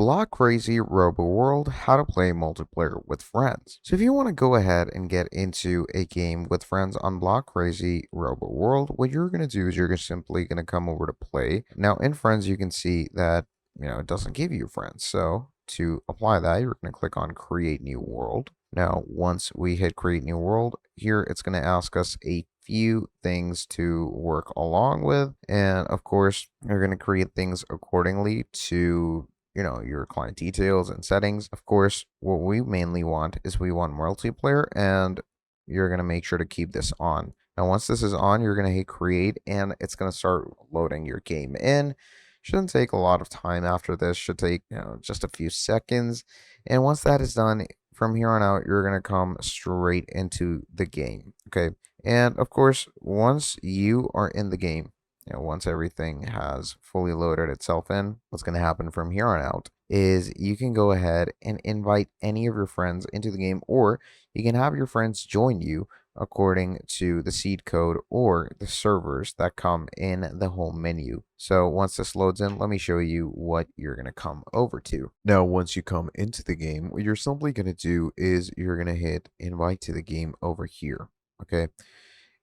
Block Crazy Robo World, how to play multiplayer with friends. So if you want to go ahead and get into a game with friends on Block Crazy Robo World, what you're going to do is you're simply going to come over to play. Now in friends, you can see that, it doesn't give you friends. So to apply that, you're going to click on create new world. Now, once we hit create new world here, it's going to ask us a few things to work along with. And of course, you're going to create things accordingly to your client details and settings. Of course, what we mainly want is we want multiplayer, and you're going to make sure to keep this on. Now, once this is on, you're going to hit create, and it's going to start loading your game in. Shouldn't take a lot of time after this, should take just a few seconds. And once that is done, from here on out, you're going to come straight into the game. Okay. And of course, once you are in the game, once everything has fully loaded itself in, what's going to happen from here on out is you can go ahead and invite any of your friends into the game, or you can have your friends join you according to the seed code or the servers that come in the home menu. So once this loads in, let me show you what you're going to come over to. Now, once you come into the game, what you're simply going to do is you're going to hit invite to the game over here. Okay.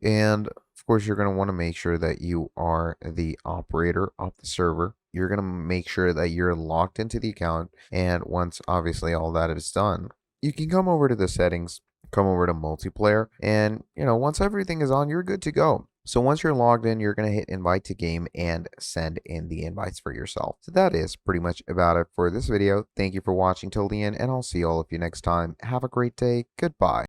And of course, you're going to want to make sure that you are the operator of the server. You're going to make sure that you're logged into the account. And once obviously all that is done, you can come over to the settings, come over to multiplayer, and once everything is on, you're good to go. So once you're logged in, you're going to hit invite to game and send in the invites for yourself. So that is pretty much about it for this video. Thank you for watching till the end, and I'll see all of you next time. Have a great day. Goodbye.